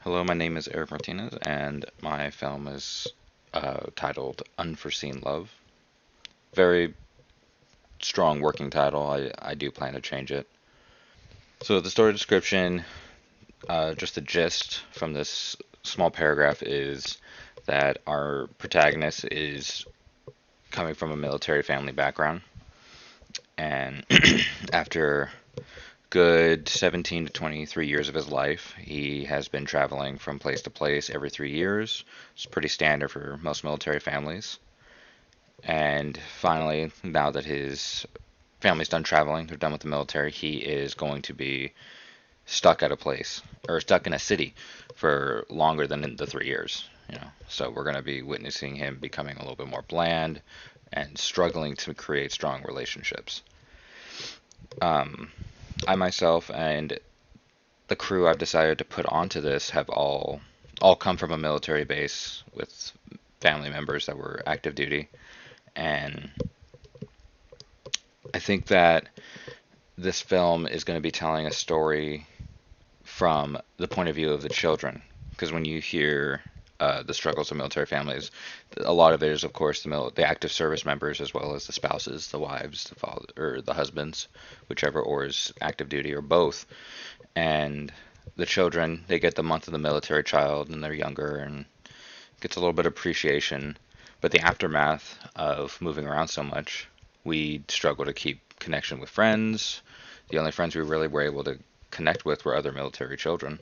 Hello, my name is Eric Martinez, and my film is titled Unforeseen Love. Very strong working title. I do plan to change it. So, the story description, just the gist from this small paragraph is that our protagonist is coming from a military family background, and after good 17 to 23 years of his life, he has been traveling from place to place every 3 years. It's pretty standard for most military families. And finally, now that his family's done traveling, they're done with the military, he is going to be stuck at a place or stuck in a city for longer than the 3 years. So we're going to be witnessing him becoming a little bit more bland and struggling to create strong relationships. Um, I myself and the crew I've decided to put onto this have all come from a military base with family members that were active duty, and I think that this film is going to be telling a story from the point of view of the children. Because when you hear the struggles of military families, a lot of it is, of course, the active service members as well as the spouses, the wives, the father, or the husbands, whichever, or is active duty or both. And the children, they get the month of the military child, and they're younger and gets a little bit of appreciation. But the aftermath of moving around so much, we struggle to keep connection with friends. The only friends we really were able to connect with were other military children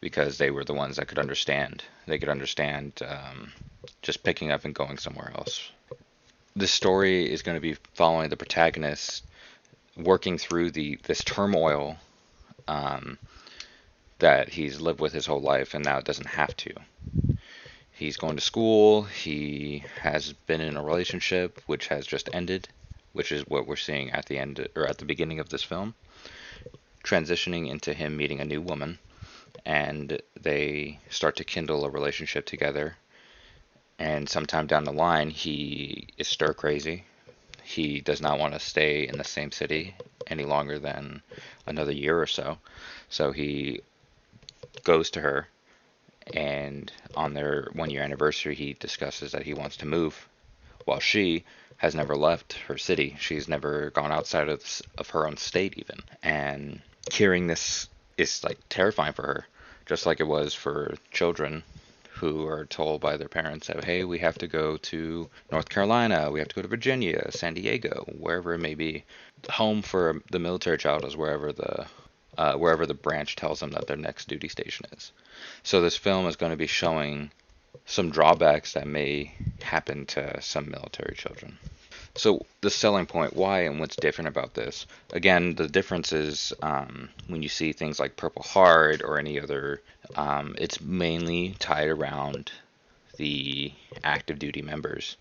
because they were the ones that could understand. They could understand just picking up and going somewhere else. This story is going to be following the protagonist working through this turmoil um, that he's lived with his whole life and now doesn't have to. He's going to school. He has been in a relationship which has just ended, which is what we're seeing at the end or at the beginning of this film, transitioning into him meeting a new woman, and they start to kindle a relationship together. And sometime down the line, he is stir crazy. He does not want to stay in the same city any longer than another year or so. So he goes to her, and on their 1 year anniversary, he discusses that he wants to move, while she has never left her city. She's never gone outside of her own state, even. And hearing this is like terrifying for her, just like it was for children who are told by their parents that, hey, we have to go to North Carolina, we have to go to Virginia, San Diego, wherever it may be. Home for the military child is wherever the branch tells them that their next duty station is. So this film is going to be showing some drawbacks that may happen to some military children. So the selling point, why and what's different about this? Again, the difference is when you see things like Purple Heart or any other, it's mainly tied around the active duty members,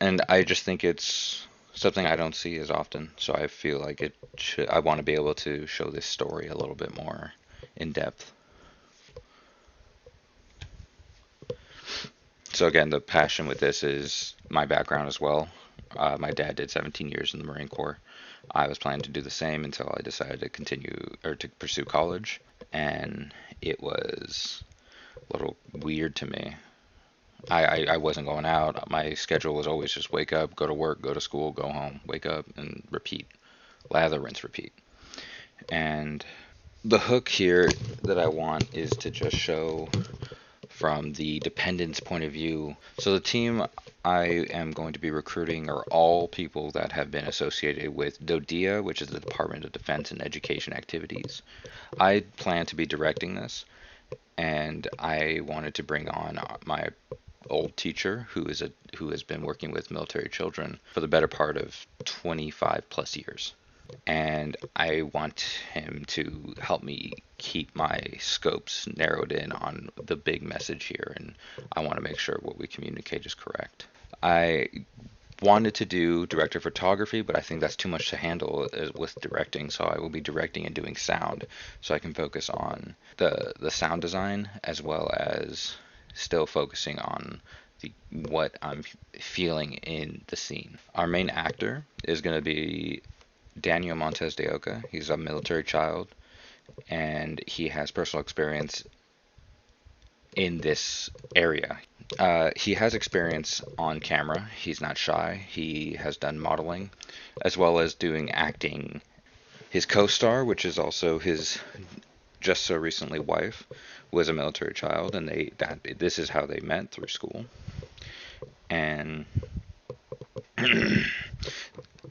and I just think it's something I don't see as often. So I feel like I want to be able to show this story a little bit more in depth. So again, the passion with this is my background as well. My dad did 17 years in the Marine Corps. I was planning to do the same until I decided to continue or to pursue college, and it was a little weird to me. I wasn't going out. My schedule was always just wake up, go to work, go to school, go home, wake up, and repeat. Lather, rinse, repeat. And the hook here that I want is to just show from the dependent's point of view. So the team I am going to be recruiting are all people that have been associated with DODEA, which is the Department of Defense and Education Activities. I plan to be directing this, and I wanted to bring on my old teacher who has been working with military children for the better part of 25 plus years, and I want him to help me keep my scopes narrowed in on the big message here, and I want to make sure what we communicate is correct. I wanted to do director of photography, but I think that's too much to handle with directing, so I will be directing and doing sound, so I can focus on the sound design as well as still focusing on what I'm feeling in the scene. Our main actor is going to be Daniel Montes de Oca. He's a military child, and he has personal experience in this area. He has experience on camera. He's not shy. He has done modeling as well as doing acting. His co-star, which is also his just so recently wife, was a military child, and this is how they met through school. And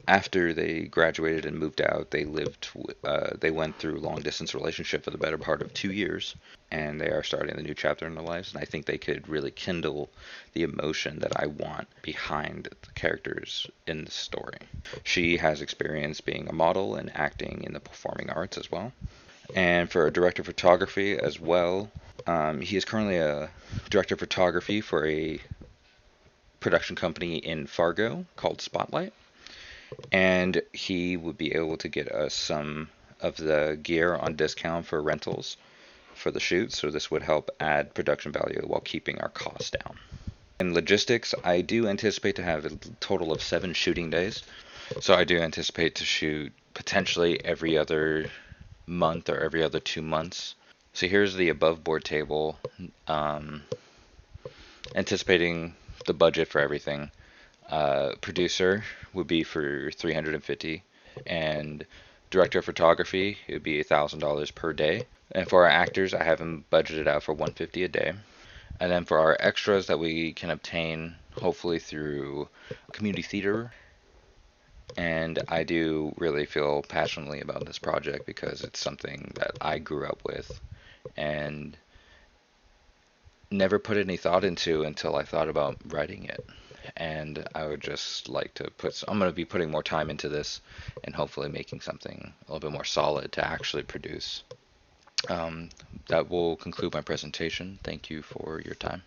after they graduated and moved out, they went through long distance relationship for the better part of 2 years, and they are starting a new chapter in their lives. And I think they could really kindle the emotion that I want behind the characters in the story. She has experience being a model and acting in the performing arts as well. And for a director of photography as well, he is currently a director of photography for a production company in Fargo called Spotlight, and he would be able to get us some of the gear on discount for rentals for the shoot, so this would help add production value while keeping our costs down. In logistics, I do anticipate to have a total of 7 shooting days, so I do anticipate to shoot potentially every other month or every other 2 months. So here's the above board table, anticipating the budget for everything. Producer would be for 350, and director of photography it would be $1,000 per day. And for our actors, I have them budgeted out for 150 a day. And then for our extras that we can obtain, hopefully through community theater. And I do really feel passionately about this project because it's something that I grew up with and never put any thought into until I thought about writing it. And I would just like to I'm going to be putting more time into this and hopefully making something a little bit more solid to actually produce. That will conclude my presentation. Thank you for your time.